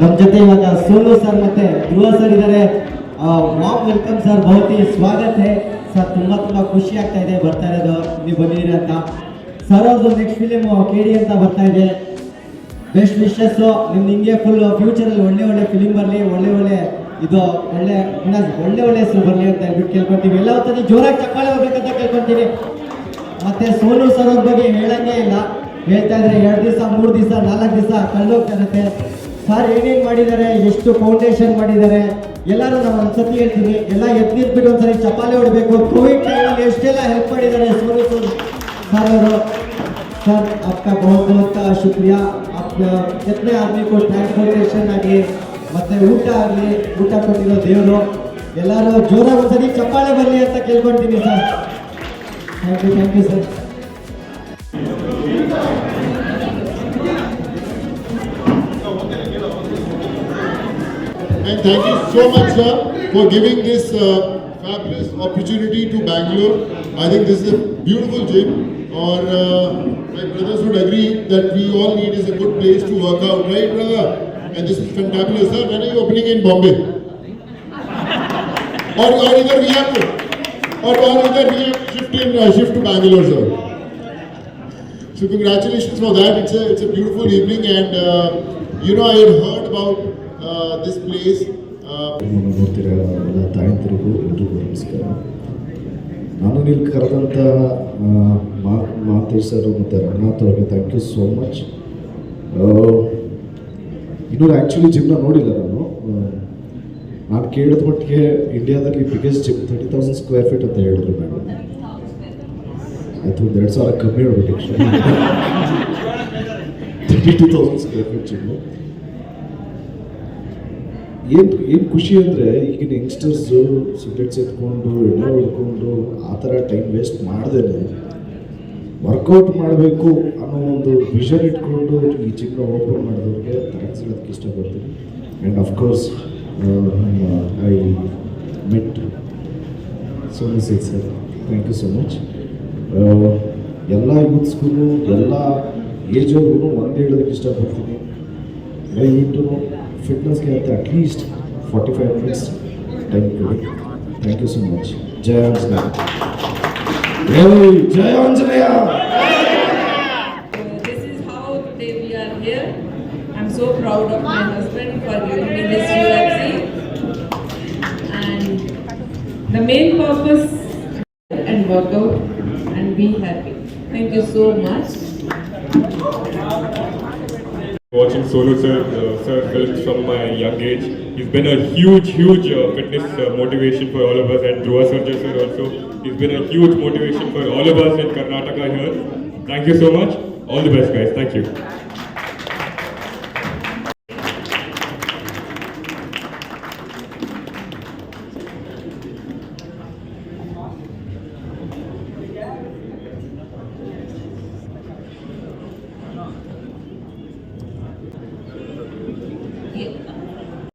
ನಮ್ಮ ಜೊತೆ ಇವಾಗ ಸೋನು ಸರ್ ಮತ್ತೆ ಧ್ರುವ ಸರ್ ಇದ್ದಾರೆ. ವಾಮ್ ವೆಲ್ಕಮ್ ಸರ್, ಬಹುತ್ ಹಿ ಸ್ವಾಗತ है ಸರ್. ತುಂಬಾ ಖುಷಿ ಆಗ್ತಾ ಇದೆ ಬರ್ತಾ ಇರೋದು ನೀವು ಬಂದಿದ್ದೀರಿ ಅಂತ. ಸರ್ ಅವ್ರದ್ದು ನೆಕ್ಸ್ಟ್ ಫಿಲಿಮ್ KD ಅಂತ ಬರ್ತಾ ಇದೆ. Best wishes. ನಿಮ್ಗೆ ಹಿಂಗೆ ಫುಲ್ ಫ್ಯೂಚರಲ್ಲಿ ಒಳ್ಳೆ ಒಳ್ಳೆ ಫಿಲಿಮ್ ಬರಲಿ, ಒಳ್ಳೆ ಇದು ಒಳ್ಳೆ ಹೆಸರು ಬರಲಿ ಅಂತ ಹೇಳ್ಬಿಟ್ಟು ಕೇಳ್ಕೊತೀವಿ. ಎಲ್ಲ ಹೊತ್ತಲ್ಲಿ ಜೋರಾಗಿ ಚಪ್ಪಾಳೆ ಹೋಗ್ಬೇಕಂತ ಕೇಳ್ಕೊತೀನಿ. ಮತ್ತೆ ಸೋನು ಸರ್ ಅವ್ರ ಬಗ್ಗೆ ಹೇಳಂಗೇ ಇಲ್ಲ, ಹೇಳ್ತಾ ಇದ್ರೆ 2 ದಿವಸ 3 ದಿವಸ 4 ದಿವಸ ಕಳೆದೋಗ್ತಾ ಇರುತ್ತೆ. ಸರ್ ಏನೇನು ಮಾಡಿದ್ದಾರೆ, ಎಷ್ಟು ಫೌಂಡೇಶನ್ ಮಾಡಿದ್ದಾರೆ ಎಲ್ಲರೂ ನಾವು ಒಂದ್ಸತಿ ಹೇಳ್ತೀನಿ. ಎಲ್ಲ ಎತ್ತಿರ್ಬಿಟ್ಟು ಒಂದ್ಸರಿ ಚಪ್ಪಾಳೆ ಹೊಡಬೇಕು. ಕೋವಿಡ್ ಟೈಮಲ್ಲಿ ಎಷ್ಟೆಲ್ಲ ಹೆಲ್ಪ್ ಮಾಡಿದ್ದಾರೆ ಸೋನು ಸರ್ ಅವರು. सर आपका बहुत बहुत शुक्रिया. आप कितने आदमी को ट्रांसपोर्टेशन ಆಗಲಿ ಮತ್ತೆ ಊಟ ಆಗಲಿ, ಊಟ ಕೊಟ್ಟಿರೋ ದೇವರು. ಎಲ್ಲರೂ ಜೋರಾಗಿ ಒಂದ್ಸರಿ ಚಪ್ಪಾಳೆ ಬರಲಿ ಅಂತ ಕೇಳ್ಕೊಳ್ತೀನಿ sir. Thank you sir. And thank you so much, sir, for giving this fabulous opportunity to Bangalore. I think this is a beautiful gym, or my brothers would agree that we all need is a good place to work out, right, brother? And this is fantabulous, sir. When are you opening in Bombay? or either we have to shift to Bangalore, sir. So congratulations for that. It's a beautiful evening, and I had heard about this place. ನೋಡ್ತಿರೋ ಎಲ್ಲ ತಾಯಂದಿರಿಗೂ ಎಲ್ರಿಗೂ ನಮಸ್ಕಾರ. ನಾನು ಇಲ್ಲಿ ಕರೆದಂಥ Mathesh sir ಮತ್ತು ರಂಗನಾಥ್ ಅವ್ರಿಗೆ thank you so much. ಇನ್ನೂ actually ಜಿಮ್ನ ನೋಡಿಲ್ಲ ನಾನು ಕೇಳಿದ ಮಟ್ಟಿಗೆ ಇಂಡಿಯಾದಲ್ಲಿ ಬಿಗ್ಗೆಸ್ಟ್ ಜಿಮ್ 30,000 ಸ್ಕ್ವೇರ್ ಫೀಟ್ ಅಂತ ಹೇಳಿದ್ರು ಮೇಡಮ್. ಆಯಿತು, 2,000 ಕಮ್ಮಿ ಹೇಳ್ಬಿಟ್ಟು ಆ್ಯಕ್ಚುಲಿ 32,000 ಸ್ಕ್ವೇರ್ ಫೀಟ್ ಜಿಮ್ಮು. ಏನು ಖುಷಿ ಅಂದರೆ ಈಗಿನ ಯಂಗ್ಸ್ಟರ್ಸು ಸಿಗರೇಟ್ಸ್ ಎತ್ಕೊಂಡು ಎಣ್ಣೆ ಹೊಡ್ಕೊಂಡು ಆ ಥರ ಟೈಮ್ ವೇಸ್ಟ್ ಮಾಡ್ದೇನೆ ವರ್ಕೌಟ್ ಮಾಡಬೇಕು ಅನ್ನೋ ಒಂದು ವಿಷನ್ ಇಟ್ಕೊಂಡು ಈ ಜಿಮ್ನ ಓಪನ್ ಮಾಡಿದವ್ರಿಗೆ ಥ್ಯಾಂಕ್ಸ್ ಹೇಳೋದಕ್ಕೆ ಇಷ್ಟಪಡ್ತೀನಿ. And of course I met Sonu Sood sir, thank you so much. ಎಲ್ಲ ಯೂತ್ಸ್ಗೂ ಎಲ್ಲ ಏಜವ್ರಿಗೂ ಒಂದು ಹೇಳೋದಕ್ಕೆ ಇಷ್ಟಪಡ್ತೀನಿ, ದಯವಿಟ್ಟು ಫಿಟ್ನೆಸ್ಗೆ ಅಂತ ಅಟ್ಲೀಸ್ಟ್ 45 minutes ಟೈಮ್ ಕೊಡಿ. Thank you so much. ಜಯ ಆಂಜನೇಯ. ಜಯ Anjaneya. This is how today we are here. I'm so proud of my husband for giving me this UFC. And the main purpose and work out and be happy. Thank you so much. Watching Sonu sir films from my young age, he's been a huge fitness motivation for all of us, and Dhruva Sarja sir also, he's been a huge motivation for all of us in Karnataka here. Thank you so much. All the best, guys. Thank you.